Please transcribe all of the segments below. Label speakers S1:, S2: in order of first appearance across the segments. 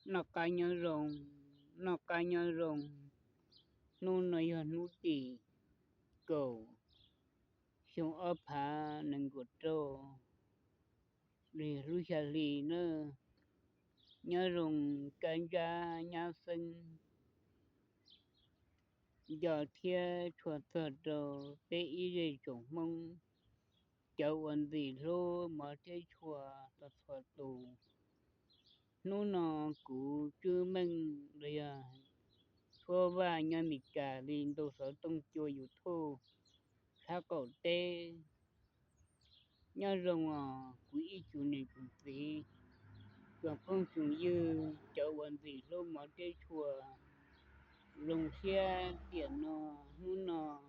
S1: nó cá nhớ rồng nó cá nhớ rồng nu nó giờ nu tì cầu xong ở phá nâng cột trâu để lu xà lì nữa nhớ rồng can gia nhá sinh giờ thia chuột thật đồ bé ý để trồng mông cháu ăn gì lô mà thế chùa thật thật tù nu nó cũ chưa mình rồi à thua ba nhà mì cà linh đồ sở tông chùaอยู่thô sao cậu tê nhớ rồng à quý chủ này cũng gì còn phong chủ như cháu ăn gì lô mà thế chùa lồng xe tiền nó nu nó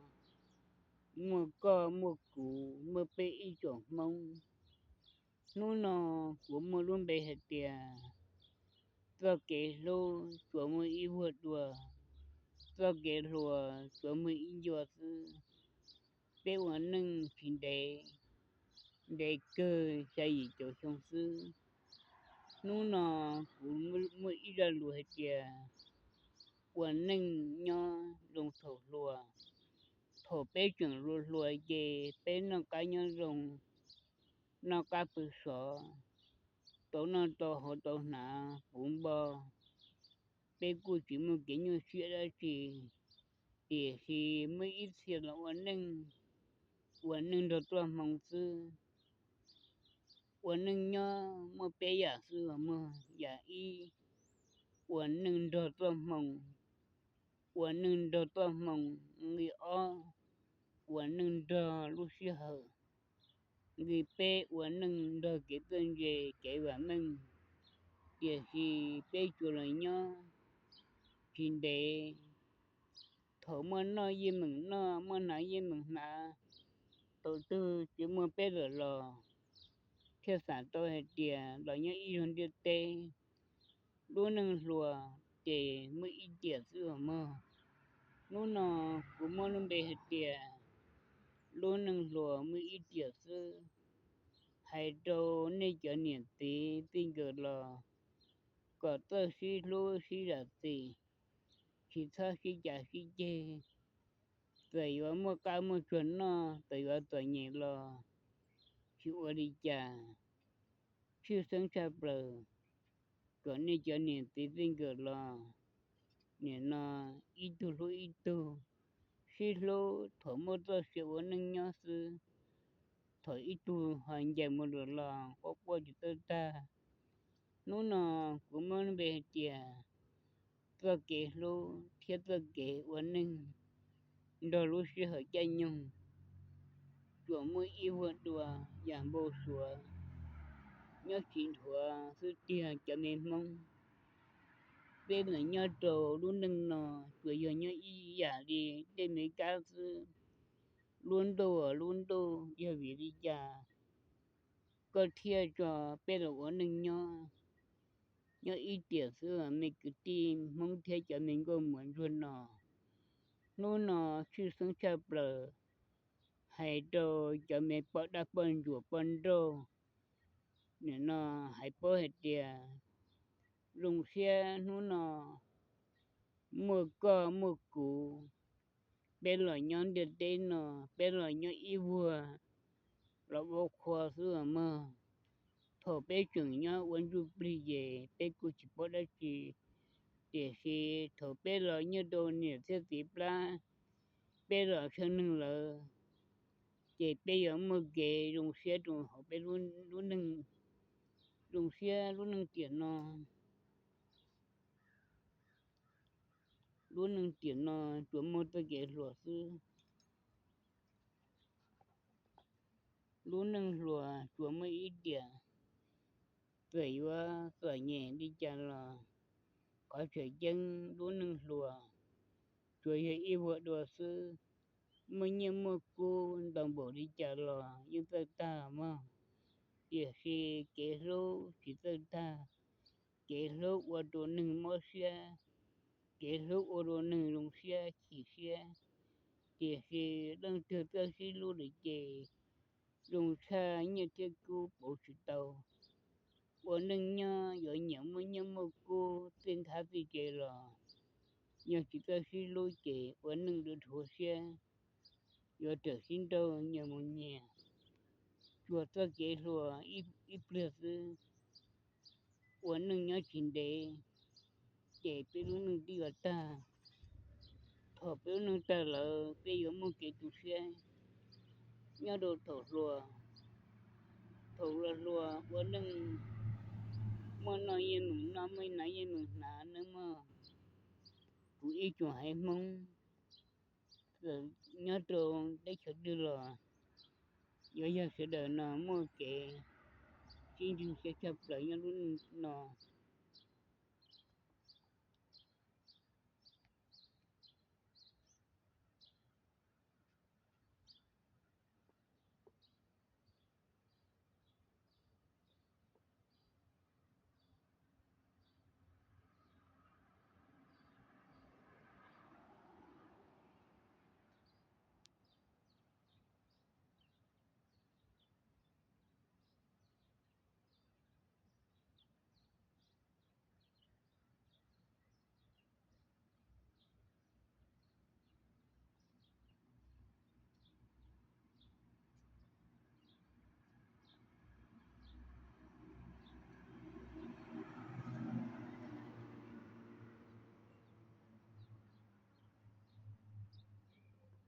S1: mua co mua cũ mua bê ý chuẩn mông nu nó của mua luôn bê hết tiền cho kế lô của mua ý vượt đùa cho kế lùa của mua ý vượt bê hoàn nâng xin để cơ xây gì chỗ xong sư nu nó cũng mua ý ra lùa hết tiền hoàn nâng nho lồng thổ lùa thổ bê chuẩn lùa lùa về bê nó cá nhân rồng nó cá bự sọ tổ nó tổ họ tổ nà cũng bò bé cô chỉ một cái nhau chuyện đó thì mới ít tiền làวันหนึ่งเราตัวมองซื้อวันหนึ่งเนาะมื่อเปียอยากซื้อมื่ออยากอีวันหนึ่งเราตัวมองวันหนึ่งเราตัวมองงีอ้อวันหนึ่งเรารู้สึกเหอะงีเป้วันหนึ่งเราเก็บเงินเย่เก็บวันหนึ่งเดี๋ยวสิเป้จุเลยเนาะพินเดถอมันน้อยยิ่งมึงเนาะมันน้อยยิ่งมึงนะตัวตื้อจะมื่อเป้เหรอ theo sản tôi hết tiền đó nhớ y hơn đi tê luôn nâng lùa để mới ít tiền xưa mà luôn nó cũng muốn lên bề hết tiền luôn nâng lùa mới ít tiền xưa hay đâu nên cho niệm tí tin cờ là có tơ xí lúa xí là tí xí thơ xí chả xí chê tại vì mua cá mua chuẩn nó tại vì tôi nhẹ là chịu đi chả chịu sống chả bờ có nên cho niệm tí tin cờ là nên nó ít tu xí lô thổi mô tô siêu ở nâng nhó sư thổi ít tu hoàn chạy một đợt là có qua chỉ tơ ta nó nó cũng muốn về chè tơ kế lô thiết tơ kế ở nâng đồ lô xí hỏi chạy nhung chùa mới yêu vợ đùa giảm bồ sủa nhớ chín thua sư tia cho nên mong bên là nhớ trồ luôn nâng nó vừa giờ nhớ y giả đi để mấy cá sư luôn đồ giờ vì đi cha có thiệt cho bé là của mình nhớ ít tiền xưa mình cứ tìm mong thế cho mình có muốn luôn nó chưa sống chập lờ hay đồ cho mình bỏ đá bẩn rùa bẩn đồ nên nó hay bỏ hết tiền lùng xe nó mua co mua cũ bé là nhon được tên nó bé là nhon y vừa là vô khoa xưa mà thọ bé chừng nhá quân du bì về bé cô chỉ bỏ đã chỉ để khi thọ bé lo như đồ nhỉ thế thì pla bé lo chân nưng lờ chỉ bé giờ mua ghế dùng xe dùng họ bé luôn luôn nưng dùng xe luôn nưng tiền nó luôn nưng tiền nó chuẩn mua tới ghế lúa sư luôn nưng lúa chuẩn mua ít tiền vậy quá vậy nhẹ đi chả là có thể chân luôn nưng lúa rồi yêu vợ đồ sư mình nhưng mà cô đồng bộ đi chợ lò nhưng ta mà giờ khi kế lô thì ta kế lô qua đồ nâng mò xe kế lô qua đồ nâng lồng xe chỉ xe giờ khi đang từ ta xí lô để chè lồng xa như thế cô bộ sự tàu 我能呀有年么年么过真他自己了要几个是路给我能的出现有的心都年么年做这给说一不是我能要请的给别人能的个大头别人大了别有么给出现要都头了我能么那也能那么那也能拿那么不一种还蒙nhớ trường để chụp đưa là giờ giờ sẽ đợi nó mua kệ chỉ sẽ chụp lại nó luôn nó